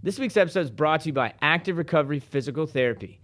This week's episode is brought to you by Active Recovery Physical Therapy.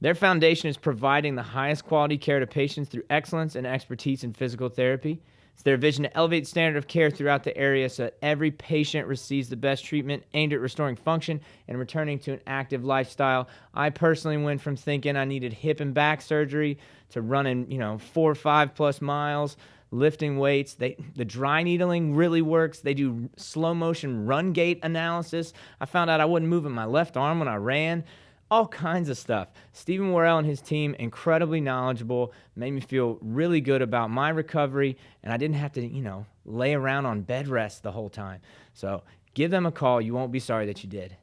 Their foundation is providing the highest quality care to patients through excellence and expertise in physical therapy. It's their vision to elevate the standard of care throughout the area so that every patient receives the best treatment aimed at restoring function and returning to an active lifestyle. I personally went from thinking I needed hip and back surgery to running, 4 or 5 plus miles, lifting weights. The dry needling really works. They do slow motion run gait analysis. I found out I wasn't moving my left arm when I ran. All kinds of stuff. Stephen Worrell and his team, incredibly knowledgeable, made me feel really good about my recovery, and I didn't have to, lay around on bed rest the whole time. So give them a call. You won't be sorry that you did.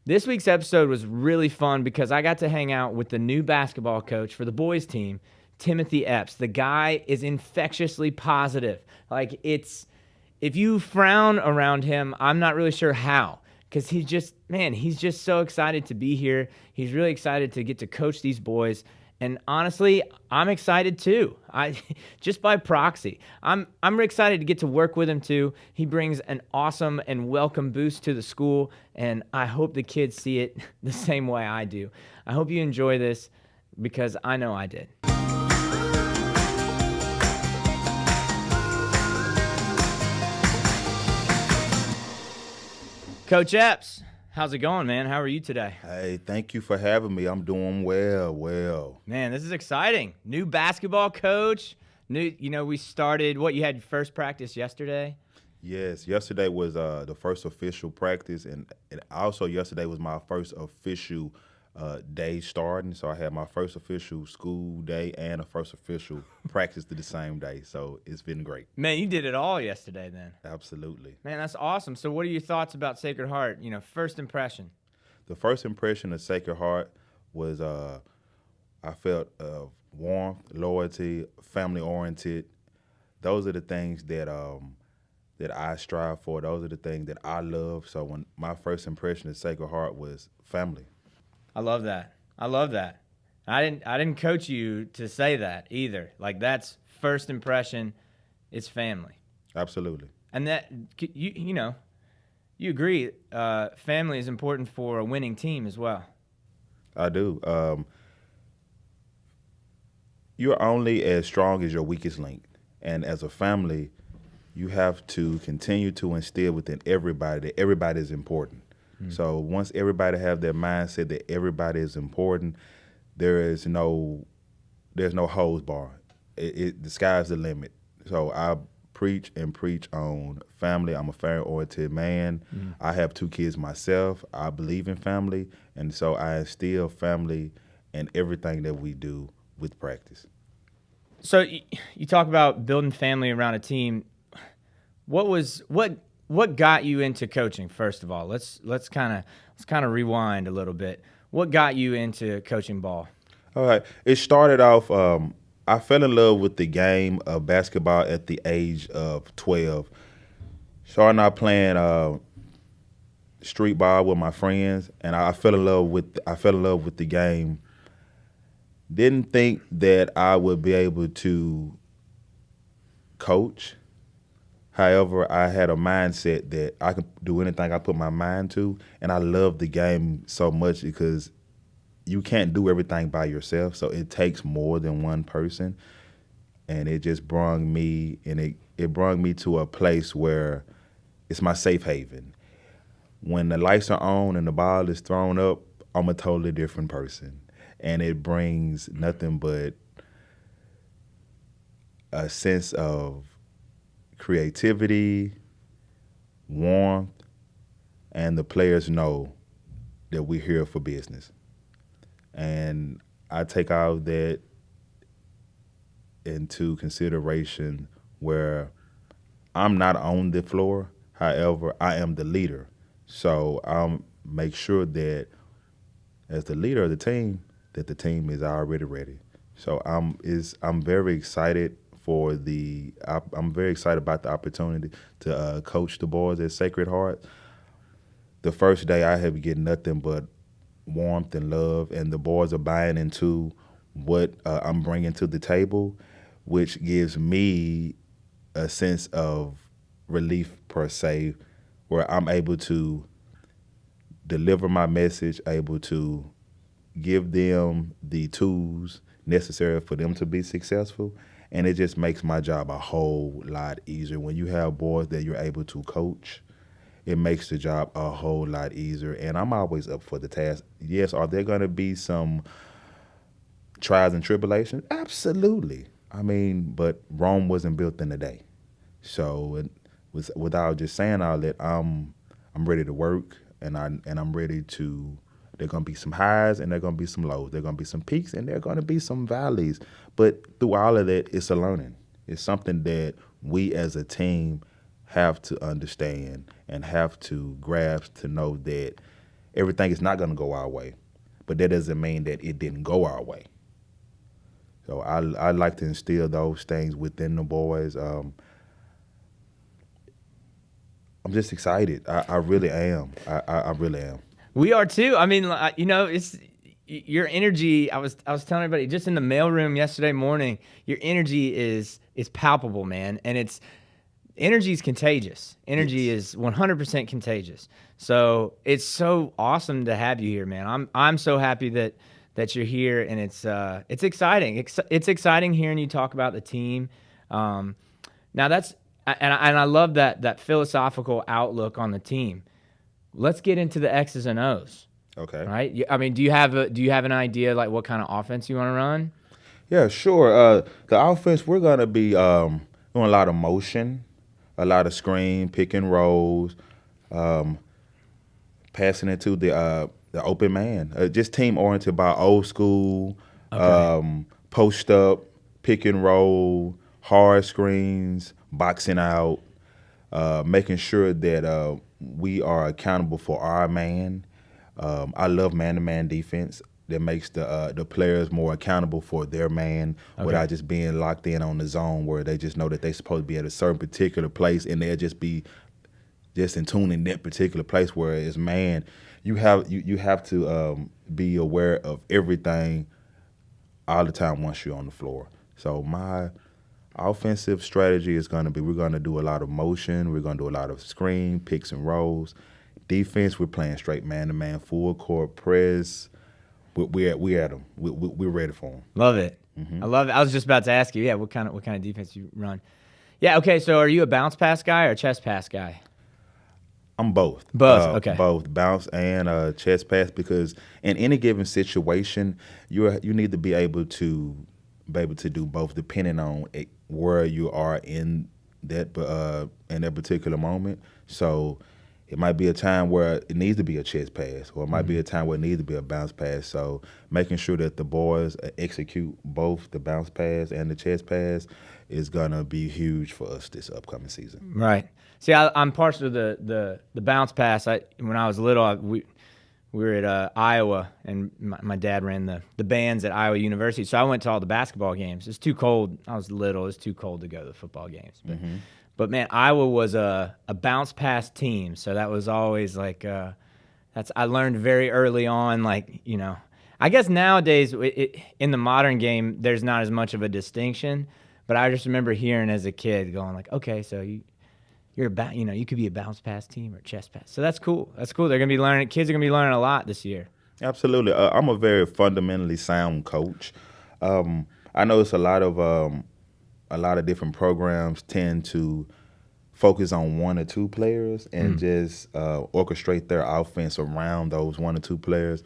This week's episode was really fun because I got to hang out with the new basketball coach for the boys team, Timothy Epps. The guy is infectiously positive. If you frown around him, I'm not really sure how. Because he's just so excited to be here. He's really excited to get to coach these boys. And honestly, I'm excited too. Just by proxy. I'm excited to get to work with him too. He brings an awesome and welcome boost to the school, and I hope the kids see it the same way I do. I hope you enjoy this because I know I did. Coach Epps, how's it going, man? How are you today? Hey, thank you for having me. I'm doing well. Man, this is exciting. New basketball coach. We started, you had your first practice yesterday? Yes, yesterday was the first official practice, and also yesterday was my first official day starting. So I had my first official school day and a first official practice the same day. So it's been great. Man, you did it all yesterday then. Absolutely. Man, that's awesome. So what are your thoughts about Sacred Heart? First impression. The first impression of Sacred Heart was I felt warmth, loyalty, family-oriented. Those are the things that I strive for. Those are the things that I love. So when my first impression of Sacred Heart was family. I love that. I didn't coach you to say that either. That's first impression. It's family. Absolutely. And that you agree. Family is important for a winning team as well. I do. You're only as strong as your weakest link, and as a family, you have to continue to instill within everybody that everybody is important. So once everybody have their mindset that everybody is important, there's no hose bar. The sky's the limit. So I preach on family. I'm a family-oriented man. I have 2 kids myself. I believe in family, and so I instill family in everything that we do with practice. So you talk about building family around a team. What got you into coaching? First of all, let's kind of rewind a little bit. What got you into coaching ball? All right, it started off. I fell in love with the game of basketball at the age of 12. Starting out playing street ball with my friends, and I fell in love with the game. Didn't think that I would be able to coach. However, I had a mindset that I could do anything I put my mind to, and I love the game so much because you can't do everything by yourself, so it takes more than one person, and it just brought me, and it brought me to a place where it's my safe haven. When the lights are on and the ball is thrown up, I'm a totally different person, and it brings nothing but a sense of creativity, warmth, and the players know that we're here for business. And I take all of that into consideration where I'm not on the floor, however, I am the leader. So I'll make sure that as the leader of the team, that the team is already ready. So I'm very excited I'm very excited about the opportunity to coach the boys at Sacred Heart. The first day I have getting nothing but warmth and love, and the boys are buying into what I'm bringing to the table, which gives me a sense of relief per se, where I'm able to deliver my message, able to give them the tools necessary for them to be successful. And it just makes my job a whole lot easier. When you have boys that you're able to coach, it makes the job a whole lot easier. And I'm always up for the task. Yes, are there going to be some trials and tribulations? Absolutely. I mean, but Rome wasn't built in a day. So without just saying all that, I'm ready to work, and I'm ready to. There are gonna be some highs and there are gonna be some lows. There are gonna be some peaks and there are gonna be some valleys. But through all of that, it's a learning. It's something that we as a team have to understand and have to grasp to know that everything is not gonna go our way, but that doesn't mean that it didn't go our way. So I like to instill those things within the boys. I'm just excited. I really am. I really am. We are too. I mean, it's your energy. I was telling everybody just in the mailroom yesterday morning. Your energy is palpable, man, and energy is contagious. Energy is 100% contagious. So it's so awesome to have you here, man. I'm so happy that you're here, and it's exciting. It's exciting hearing you talk about the team. Now and I love that philosophical outlook on the team. Let's get into the X's and O's. Okay. Right? I mean, do you have an idea like what kind of offense you want to run? Yeah, sure. The offense, we're gonna be doing a lot of motion, a lot of screen, pick and rolls, passing it to the open man. Just team oriented by old school, post up, pick and roll, hard screens, boxing out, making sure that we are accountable for our man. I love man-to-man defense that makes the players more accountable for their man without just being locked in on the zone where they just know that they're supposed to be at a certain particular place and they'll just be just in tune in that particular place. Whereas man, you have to be aware of everything all the time once you're on the floor. So my offensive strategy is going to be we're going to do a lot of motion. We're going to do a lot of screen, picks and rolls. Defense, we're playing straight man-to-man, full court press. We're at them. We're ready for them. Love it. I love it. I was just about to ask you, what kind of defense you run? Yeah, okay, so are you a bounce pass guy or a chest pass guy? I'm both. Both, okay. Both bounce and chest pass, because in any given situation, you need to be able to do both depending on where you are in that particular moment. So it might be a time where it needs to be a chest pass, or it might be a time where it needs to be a bounce pass. So making sure that the boys execute both the bounce pass and the chest pass is gonna be huge for us this upcoming season. Right. See, I'm partial to the bounce pass. When I was little, we were at Iowa, and my dad ran the bands at Iowa University. So I went to all the basketball games. It's too cold. I was little. It's too cold to go to the football games. But man, Iowa was a bounce pass team. So that was always like I learned very early on. Like, I guess nowadays in the modern game, there's not as much of a distinction. But I just remember hearing as a kid going like, okay, so you're about, you could be a bounce pass team or chest pass. So that's cool. That's cool. They're going to be learning. Kids are going to be learning a lot this year. Absolutely. I'm a very fundamentally sound coach. I know it's a lot of different programs tend to focus on one or two players and just orchestrate their offense around those one or two players.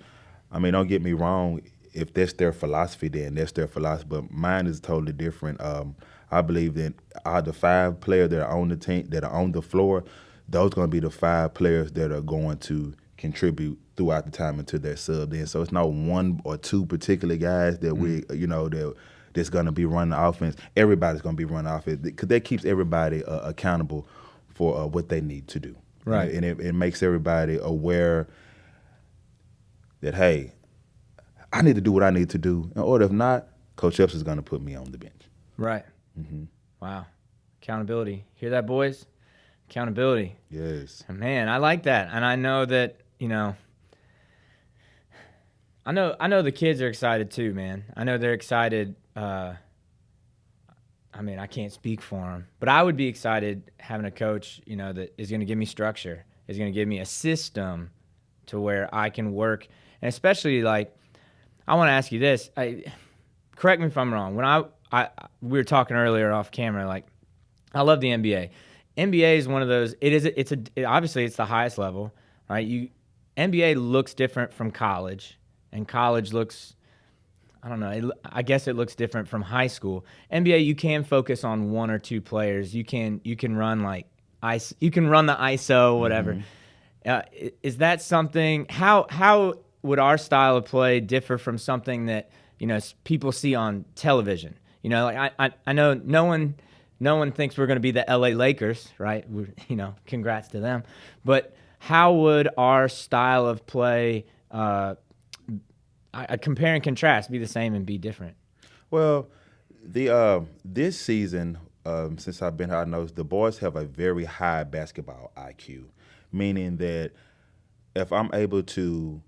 I mean, don't get me wrong. If that's their philosophy, then that's their philosophy. But mine is totally different. I believe that the 5 players that are on the team, that are on the floor, those are going to be the 5 players that are going to contribute throughout the time until they're subbed in. So it's not one or two particular guys that that's going to be running the offense. Everybody's going to be running offense because that keeps everybody accountable for what they need to do. Right. And it makes everybody aware that, hey, I need to do what I need to do. Or if not, Coach Epps is going to put me on the bench. Right. Wow. Accountability. Hear that, boys? Accountability. Yes. Man, I like that. And I know that, I know the kids are excited too, man. I know they're excited. I can't speak for them, but I would be excited having a coach, that is going to give me structure, is going to give me a system to where I can work. And especially, like, I want to ask you this. Correct me if I'm wrong. When we were talking earlier off camera, like, I love the NBA. NBA is one of those. Obviously it's the highest level, right? NBA looks different from college, and college looks, I don't know. I guess it looks different from high school. NBA, you can focus on one or two players. You can run like ice. You can run the ISO, whatever. Is that something? How would our style of play differ from something that people see on television? Like I know no one thinks we're going to be the LA Lakers, right? Congrats to them. But how would our style of play, compare and contrast, be the same and be different? Well, this season, since I've been here, I noticed the boys have a very high basketball IQ, meaning that if I'm able to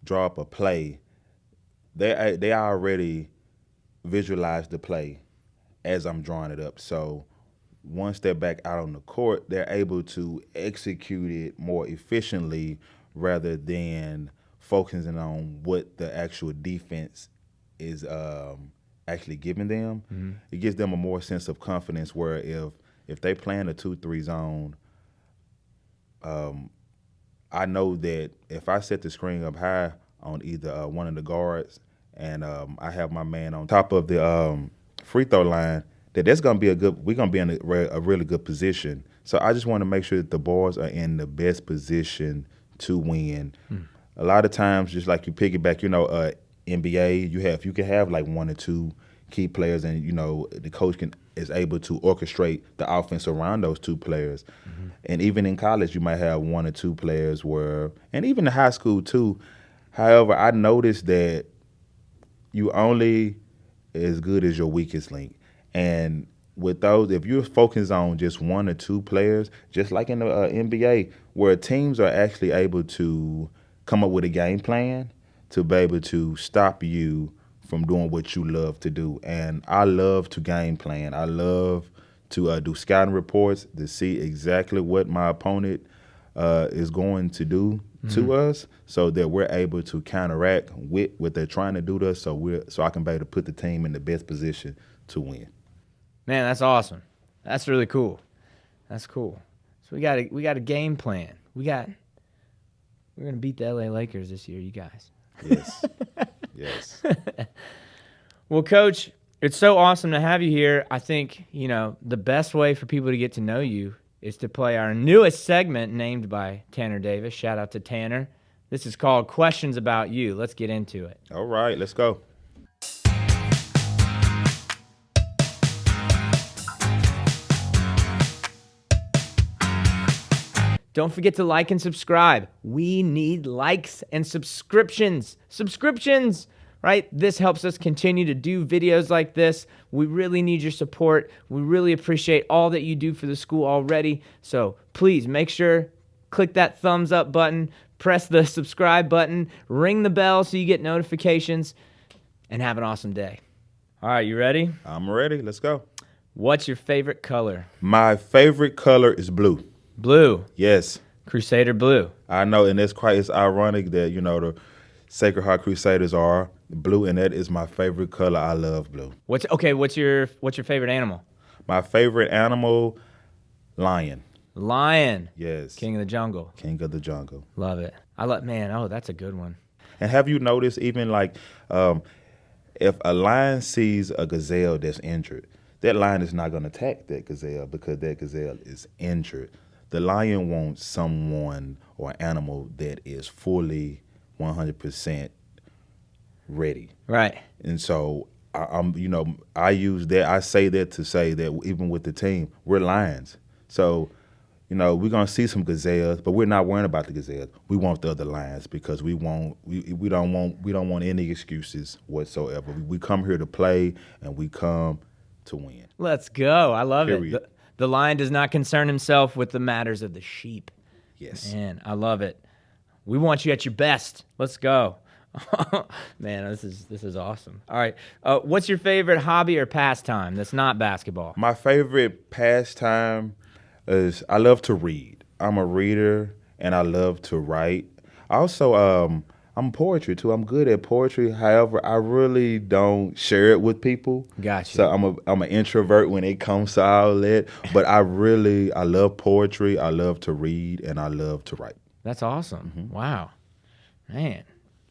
draw up a play, they already visualize the play as I'm drawing it up. So once they're back out on the court, they're able to execute it more efficiently rather than focusing on what the actual defense is actually giving them. Mm-hmm. It gives them a more sense of confidence where if they play in a 2-3 zone, I know that if I set the screen up high on either one of the guards and I have my man on top of the free throw line, that's going to be we're going to be in a really good position. So I just want to make sure that the boys are in the best position to win. A lot of times, just like you piggyback, NBA, you can have like one or two key players, and the coach is able to orchestrate the offense around those two players. Mm-hmm. And even in college, you might have one or two players and even in high school too. However, I noticed that you only as good as your weakest link. And with those, if you're focused on just one or two players, just like in the NBA, where teams are actually able to come up with a game plan to be able to stop you from doing what you love to do. And I love to game plan. I love to do scouting reports to see exactly what my opponent is going to do to us, so that we're able to counteract with what they're trying to do to us, so I can be able to put the team in the best position to win. Man, that's awesome. That's really cool. That's cool. So we got a game plan. We're gonna beat the LA Lakers this year, you guys. Yes. Yes. Well, Coach, it's so awesome to have you here. I think, the best way for people to get to know you is to play our newest segment named by Tanner Davis. Shout out to Tanner. This is called Questions About You. Let's get into it. All right, let's go. Don't forget to like and subscribe. We need likes and subscriptions. Subscriptions, right? This helps us continue to do videos like this. We really need your support. We really appreciate all that you do for the school already. So please make sure, click that thumbs up button, press the subscribe button, ring the bell so you get notifications, and have an awesome day. All right, you ready? I'm ready. Let's go. What's your favorite color? My favorite color is blue. Blue. Yes. Crusader blue. I know, and it's ironic that, the Sacred Heart Crusaders are blue, and that is my favorite color. I love blue. What's your favorite animal? My favorite animal, lion. Lion. Yes. King of the jungle. King of the jungle. Love it. That's a good one. And have you noticed, even like if a lion sees a gazelle that's injured, that lion is not going to attack that gazelle because that gazelle is injured. The lion wants someone or animal that is fully 100% ready. Right. And so I use that. I say that to say that even with the team, we're lions. So, we're gonna see some gazelles, but we're not worrying about the gazelles. We want the other lions because we don't want any excuses whatsoever. We come here to play and we come to win. Let's go. I love Period. it. The lion does not concern himself with the matters of the sheep. Yes. Man, I love it. We want you at your best. Let's go. Man, this is awesome. All right. What's your favorite hobby or pastime that's not basketball? My favorite pastime is I love to read. I'm a reader and I love to write. Also, I'm poetry too. I'm good at poetry. However, I really don't share it with people. Gotcha. So I'm an introvert when it comes to all that. But I love poetry. I love to read and I love to write. That's awesome. Wow. Man.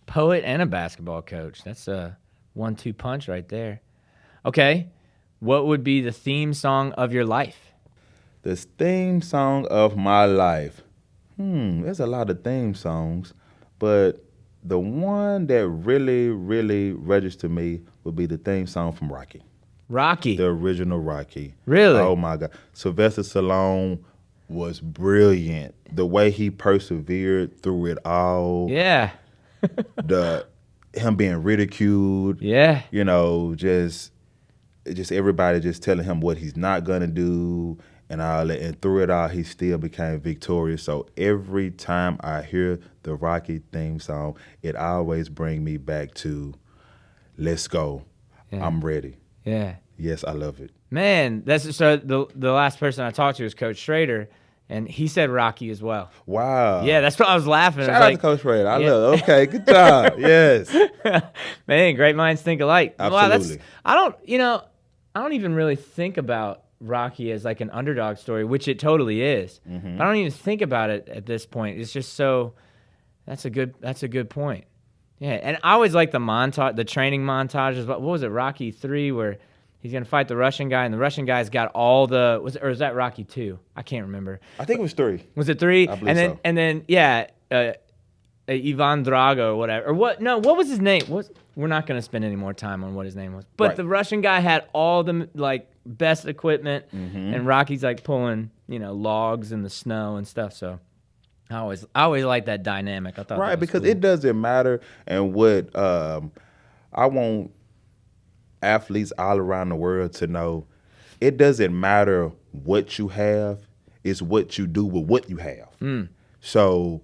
Poet and a basketball coach. That's a 1-2 punch right there. Okay. What would be the theme song of your life? The theme song of my life. There's a lot of theme songs, but the one that really, really registered me would be the theme song from Rocky, Rocky. the original Rocky. Really? Oh my God. Sylvester Stallone was brilliant. The way he persevered through it all. Yeah. The him being ridiculed. Yeah. You know, just everybody just telling him what he's not gonna do and all that. And through it all, he still became victorious. So every time I hear the Rocky theme song, it always brings me back to, let's go. Yeah. I'm ready. Yeah. Yes, I love it. Man, that's so the last person I talked to was Coach Schrader, and he said Rocky as well. Wow. Yeah, that's what I was laughing. Shout I was out like, to Coach Ray. I Yeah. love it. Okay, good job. Yes. Man, great minds think alike. Wow, Absolutely. I don't even really think about Rocky as like an underdog story, which it totally is. Mm-hmm. But I don't even think about it at this point. It's just so. That's a good point. Yeah, and I always like the training montages. What was it, Rocky 3, where he's gonna fight the Russian guy, and the Russian guy's got all the or is that Rocky 2? I can't remember. I think it was 3. Was it 3? I believe so. And then yeah, Ivan Drago or whatever. Or what? No, what was his name? We're not gonna spend any more time on what his name was. But Right. the Russian guy had all the like best equipment, Mm-hmm. and Rocky's like pulling logs in the snow and stuff. So I always like that dynamic. I thought Right, that was because cool. it doesn't matter. And what I want athletes all around the world to know, it doesn't matter what you have, it's what you do with what you have. So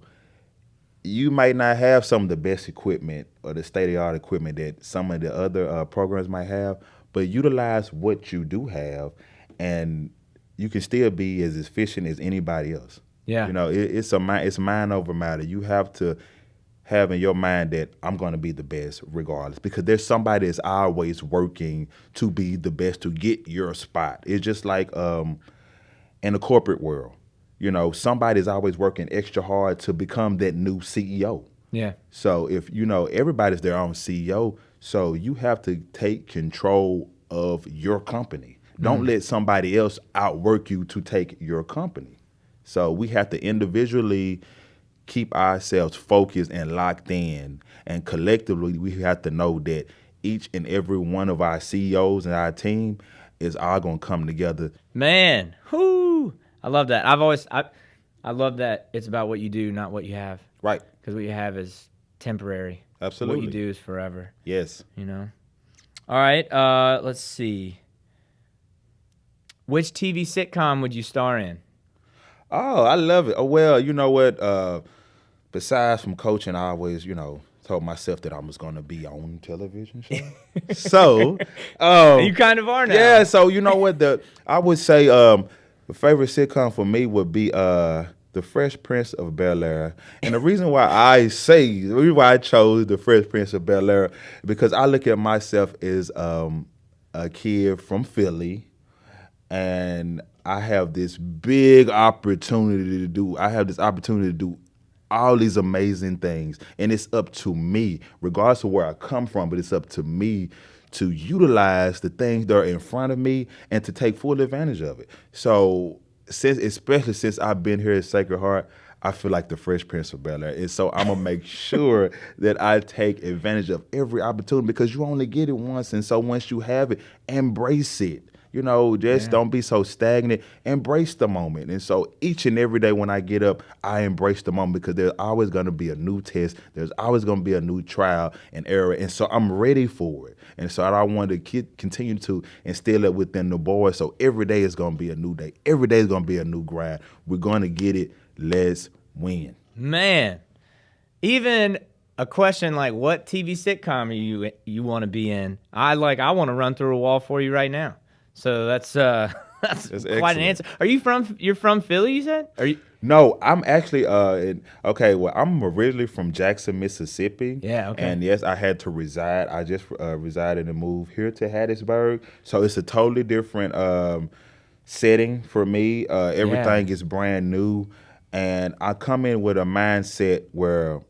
you might not have some of the best equipment or the state-of-the-art equipment that some of the other programs might have, but utilize what you do have, and you can still be as efficient as anybody else. Yeah. It's mind over matter. You have to have in your mind that I'm going to be the best regardless, because there's somebody that's always working to be the best to get your spot. It's just like in the corporate world. Somebody's always working extra hard to become that new CEO. Yeah. So if everybody's their own CEO, so you have to take control of your company. Don't let somebody else outwork you to take your company. So we have to individually keep ourselves focused and locked in, and collectively we have to know that each and every one of our CEOs and our team is all gonna come together. Man, whoo! I love that. I love that it's about what you do, not what you have. Right. Because what you have is temporary. Absolutely. What you do is forever. Yes. All right. Let's see. Which TV sitcom would you star in? Oh, I love it. Oh, well, you know what? Besides from coaching, I always, told myself that I was going to be on television show. So, You kind of are now. yeah. So you know what? I would say the favorite sitcom for me would be The Fresh Prince of Bel-Air. And the reason why I chose The Fresh Prince of Bel-Air, because I look at myself as a kid from Philly, and I have this big opportunity to do. All these amazing things, and it's up to me, regardless of where I come from, but it's up to me to utilize the things that are in front of me and to take full advantage of it. So, especially since I've been here at Sacred Heart, I feel like the Fresh Prince of Bel-Air. And so I'm gonna make sure that I take advantage of every opportunity, because you only get it once. And so once you have it, embrace it. Don't be so stagnant. Embrace the moment. And so each and every day when I get up, I embrace the moment, because there's always going to be a new test. There's always going to be a new trial and error. And so I'm ready for it. And so I want to continue to instill it within the boys. So every day is going to be a new day. Every day is going to be a new grind. We're going to get it. Let's win. Man, even a question like, what TV sitcom are you want to be in? I want to run through a wall for you right now. So that's That's That's quite an excellent. answer. You're from Philly, you said? Are you? No, I'm actually well, I'm originally from Jackson, Mississippi. Yeah, okay. And yes, I had to reside. I just resided and moved here to Hattiesburg. So it's a totally different setting for me. Yeah. Everything is brand new. And I come in with a mindset where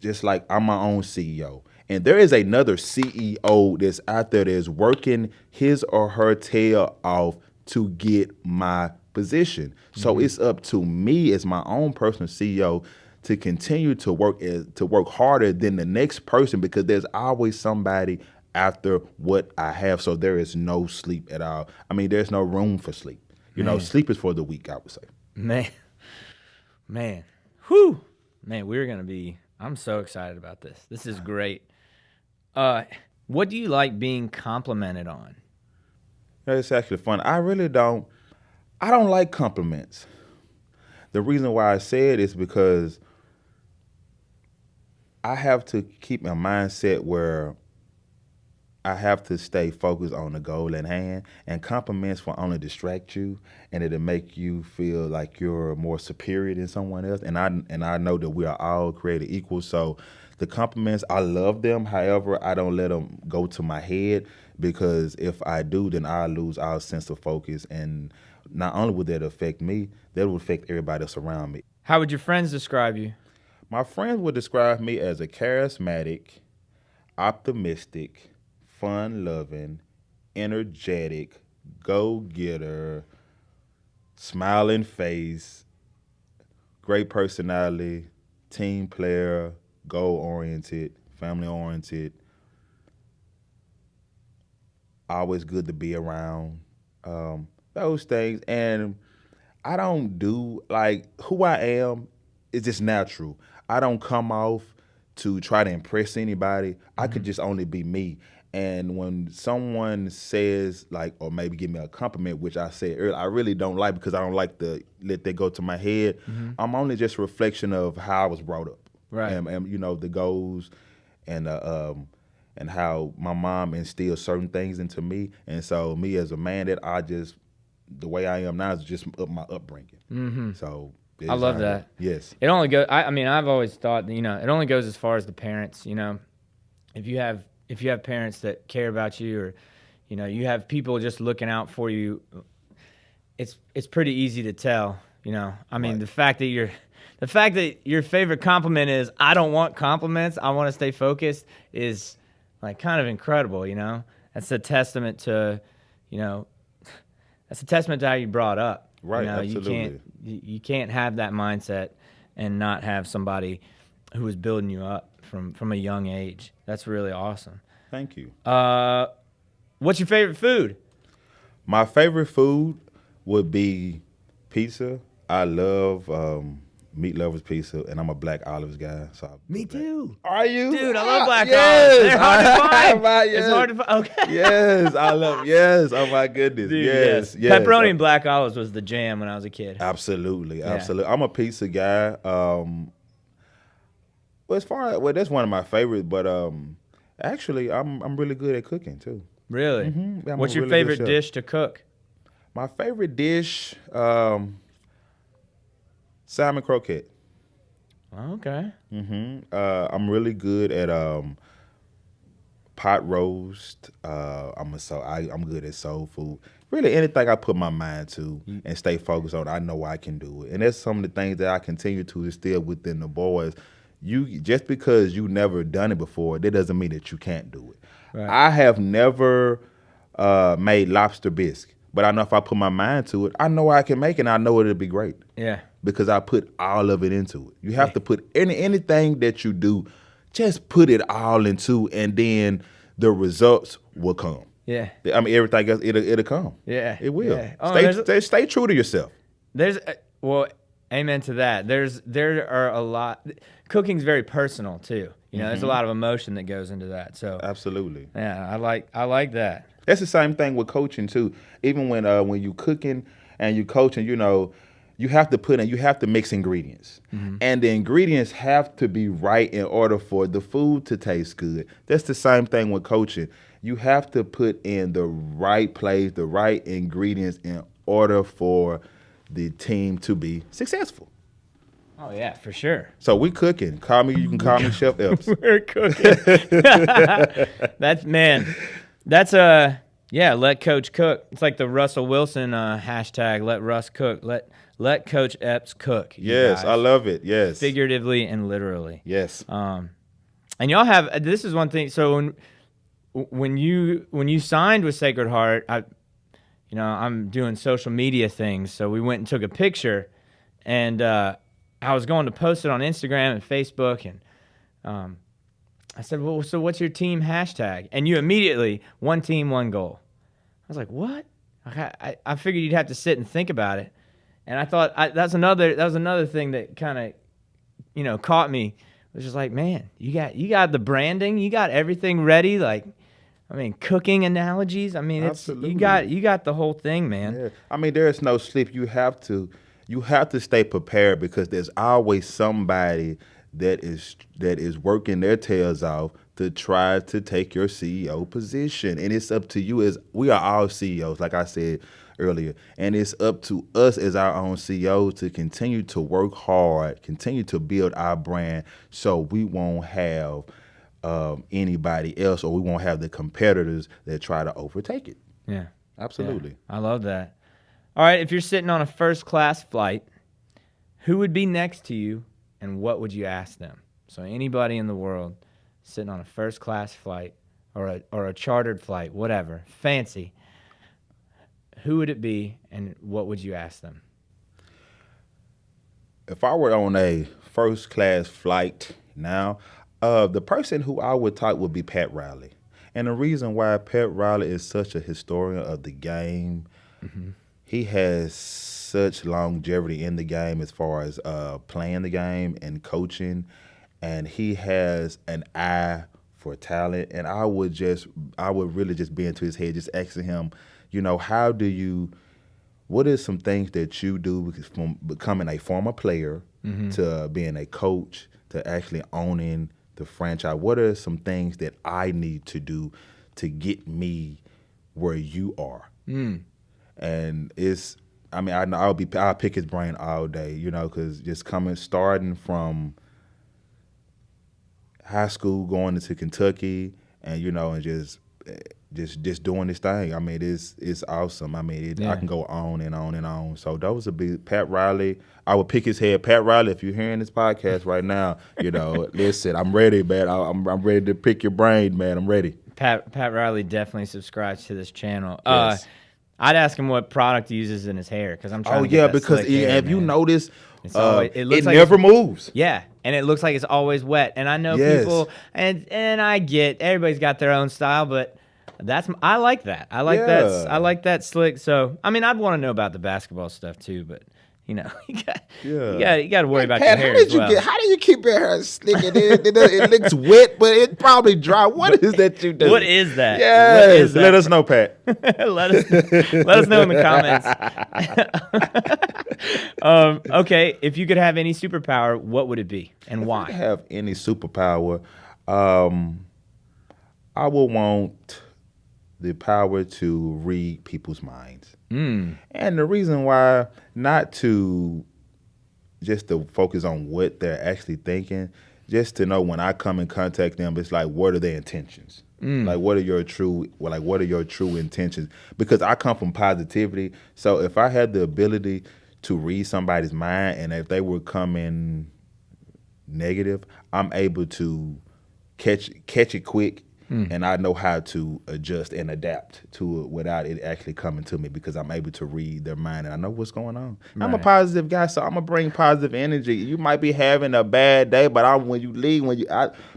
just like I'm my own CEO. And there is another CEO that's out there that's working his or her tail off to get my position. So it's up to me as my own personal CEO to continue to work harder than the next person because there's always somebody after what I have. So there is no sleep at all. I mean, there's no room for sleep. Man. Sleep is for the weak, I would say. Man. Whew. Man, I'm so excited about this. This is great. What do you like being complimented on? It's actually fun. I don't like compliments. The reason why I say it is because I have to keep my mindset where I have to stay focused on the goal at hand, and compliments will only distract you, and it'll make you feel like you're more superior than someone else. And I know that we are all created equal. So the compliments, I love them. However, I don't let them go to my head because if I do, then I lose our sense of focus. And not only would that affect me, that would affect everybody else around me. How would your friends describe you? My friends would describe me as a charismatic, optimistic, fun-loving, energetic, go-getter, smiling face, great personality, team player, goal-oriented, family-oriented, always good to be around, those things. And I don't do, like, who I am is just natural. I don't come off to try to impress anybody. I could just only be me. And when someone says, like, or maybe give me a compliment, which I said earlier, I really don't like because I don't like to let that go to my head. I'm only just a reflection of how I was brought up. Right. And the goals and how my mom instilled certain things into me. And so me as a man, the way I am now is just my upbringing. So I love that. Yes. It only goes. I mean, I've always thought, it only goes as far as the parents. If you have parents that care about you, or you have people just looking out for you, it's pretty easy to tell. I mean, Right. the fact that your favorite compliment is I don't want compliments, I want to stay focused, is like kind of incredible. That's a testament to, that's a testament to how you brought up. Right, absolutely. You can't have that mindset and not have somebody who is building you up from a young age. That's really awesome. Thank you. What's your favorite food? My favorite food would be pizza. I love meat lovers pizza, and I'm a black olives guy. So Me too. Are you? Dude, I love black yes. olives. They're hard to find. Yes. It's hard to find. Okay. Yes, I love. Yes, oh my goodness. Dude, yes. Pepperoni and black olives was the jam when I was a kid. Absolutely. I'm a pizza guy. That's one of my favorites. But actually, I'm really good at cooking too. Really? Mm-hmm. What's your favorite dish to cook? My favorite dish, salmon croquette. Okay. I'm really good at pot roast. I'm good at soul food. Really, anything I put my mind to and stay focused on, I know I can do it. And that's some of the things that I continue to instill within the boys. You just because you never done it before, that doesn't mean that you can't do it. Right. I have never made lobster bisque, but I know if I put my mind to it, I know I can make it. And I know it'll be great. Yeah. Because I put all of it into it. You have to put anything that you do, just put it all into, and then the results will come. Yeah. I mean, everything else, it'll come. Yeah. It will. Yeah. Oh, Stay true to yourself. Amen to that. There are a lot. Cooking's very personal too. There's a lot of emotion that goes into that. So Absolutely. yeah, I like that. That's the same thing with coaching too. Even when you cooking and you coaching, you have to mix ingredients. And the ingredients have to be right in order for the food to taste good. That's the same thing with coaching. You have to put in the right place, the right ingredients in order for the team to be successful. Oh yeah, for sure. So we cooking. You can call me Chef Epps. We're cooking. That's let coach cook. It's like the Russell Wilson hashtag, let Russ cook. Let Coach Epps cook. Yes, I love it. Yes. Figuratively and literally. Yes. And y'all have, this is one thing. So when you signed with Sacred Heart, I'm doing social media things. So we went and took a picture, and I was going to post it on Instagram and Facebook, and I said, well, so what's your team hashtag? And you immediately, one team, one goal. I was like, what? I figured you'd have to sit and think about it. And I thought that was another thing that kind of, caught me. It was just like, man, you got the branding, you got everything ready. Like, cooking analogies. Absolutely. You got the whole thing, man. Yeah. There is no sleep. You have to stay prepared, because there's always somebody that is working their tails off to try to take your CEO position. And it's up to you. As we are all CEOs, like I said earlier, and it's up to us as our own CEOs to continue to work hard, continue to build our brand, so we won't have anybody else, or we won't have the competitors that try to overtake it. Yeah, Absolutely. Yeah, I love that. All right, if you're sitting on a first-class flight, who would be next to you, and what would you ask them? So anybody in the world sitting on a first-class flight or a chartered flight, whatever, fancy, who would it be, and what would you ask them? If I were on a first-class flight now, the person who I would talk would be Pat Riley. And the reason why Pat Riley is such a historian of the game, he has such longevity in the game as far as playing the game and coaching, and he has an eye for talent. And I would really just be into his head, just asking him, what are some things that you do from becoming a former player to being a coach to actually owning the franchise? What are some things that I need to do to get me where you are? And I'll pick his brain all day, because just starting from high school, going into Kentucky, and and just doing this thing. It's awesome. I can go on and on and on. So those would be Pat Riley. I would pick his head. Pat Riley, if you're hearing this podcast right now, listen, I'm ready, man. I'm ready to pick your brain, man. I'm ready. Pat Riley definitely subscribes to this channel. Yes. I'd ask him what product he uses in his hair, because I'm trying to get that because slick hair, have you noticed it never moves? Yeah, and it looks like it's always wet. And I know people, and I get everybody's got their own style, but I like that. I like that. I like that slick. So I'd want to know about the basketball stuff too, but you got to worry about Pat, your hair as well. How do you keep your hair slick? It looks wet, but it's probably dry. What is that you do? What is that? Yes, let us know, Pat. let us know in the comments. Okay, if you could have any superpower, what would it be, and why? If I could have any superpower, I would want the power to read people's minds. And the reason why, not to just to focus on what they're actually thinking, just to know when I come in contact them, it's like, what are their intentions? Like, what are your true intentions? Because I come from positivity. So if I had the ability to read somebody's mind, and if they were coming negative, I'm able to catch it quick. And I know how to adjust and adapt to it without it actually coming to me, because I'm able to read their mind and I know what's going on. Right. I'm a positive guy, so I'm gonna bring positive energy. You might be having a bad day, but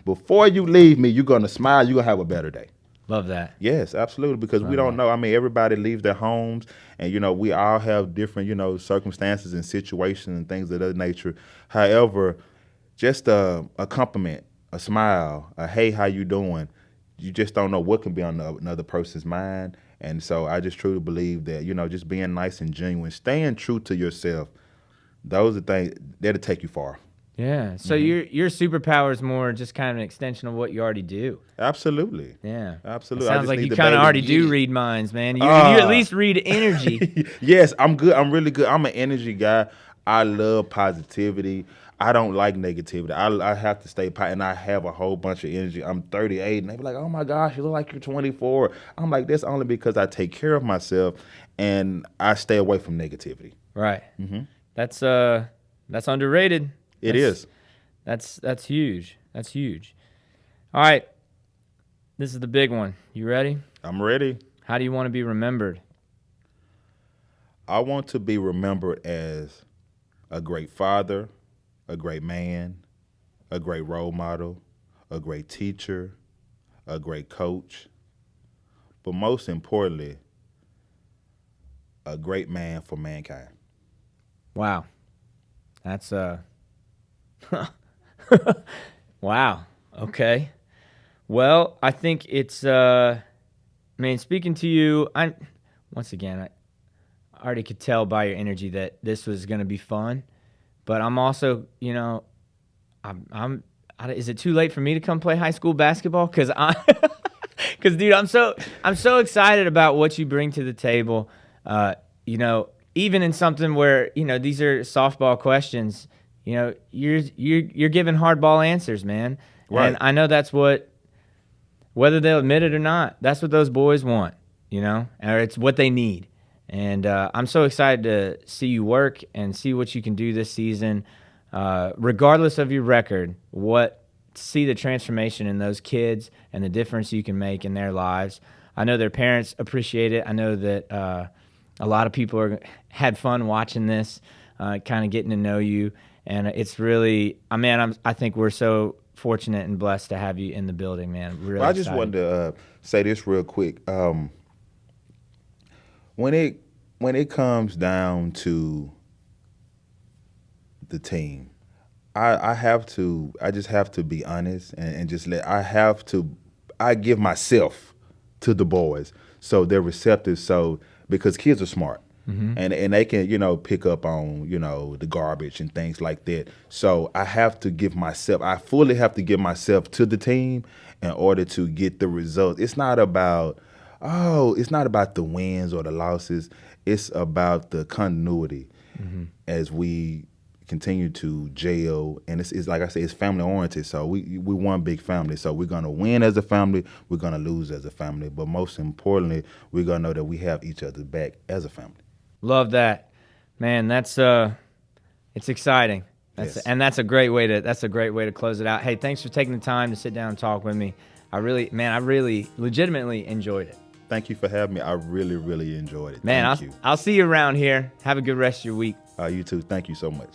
before you leave me, you're gonna smile. You're gonna have a better day. Love that. Yes, absolutely, because we don't know. Everybody leaves their homes, and we all have different circumstances and situations and things of that nature. However, just a compliment, a smile, a hey, how you doing? You just don't know what can be on another person's mind. And so I just truly believe that, just being nice and genuine, staying true to yourself Those are things that'll take you far. Yeah. So your superpower is more just kind of an extension of what you already do. Absolutely. Yeah. Absolutely. It I sounds just like need you the kind of baby to already get do it. read minds, man. You at least read energy. Yes, I'm good. I'm really good. I'm an energy guy. I love positivity. I don't like negativity. I have to stay and I have a whole bunch of energy. I'm 38, and they be like, "Oh my gosh, you look like you're 24." I'm like, "That's only because I take care of myself and I stay away from negativity." Right. That's underrated. It is. That's huge. That's huge. All right. This is the big one. You ready? I'm ready. How do you want to be remembered? I want to be remembered as a great father, a great man, a great role model, a great teacher, a great coach, but most importantly, a great man for mankind. Wow. That's wow. Okay. Well, I think it's speaking to you, I already could tell by your energy that this was going to be fun, but I'm also, is it too late for me to come play high school basketball? Cuz dude, I'm so excited about what you bring to the table. Even in something where, these are softball questions, you're giving hardball answers, man. Right. And I know that's whether they'll admit it or not, that's what those boys want, or it's what they need. And I'm so excited to see you work and see what you can do this season, regardless of your record. See the transformation in those kids and the difference you can make in their lives. I know their parents appreciate it. I know that a lot of people had fun watching this, kind of getting to know you, and it's really, I think we're so fortunate and blessed to have you in the building, man. Really Well, I just excited. wanted to say this real quick. When it comes down to the team, I just have to be honest and just I give myself to the boys so they're receptive. So because kids are smart. Mm-hmm. And they can, pick up on, the garbage and things like that. So I fully have to give myself to the team in order to get the results. It's not about the wins or the losses. It's about the continuity as we continue to gel. And it's like I say, it's family oriented. So we one big family. So we're going to win as a family. We're going to lose as a family. But most importantly, we're going to know that we have each other back as a family. Love that, man. That's it's exciting. And that's a great way to close it out. Hey, thanks for taking the time to sit down and talk with me. I really legitimately enjoyed it. Thank you for having me. I really, really enjoyed it. Man, Thank you. I'll see you around here. Have a good rest of your week. You too. Thank you so much.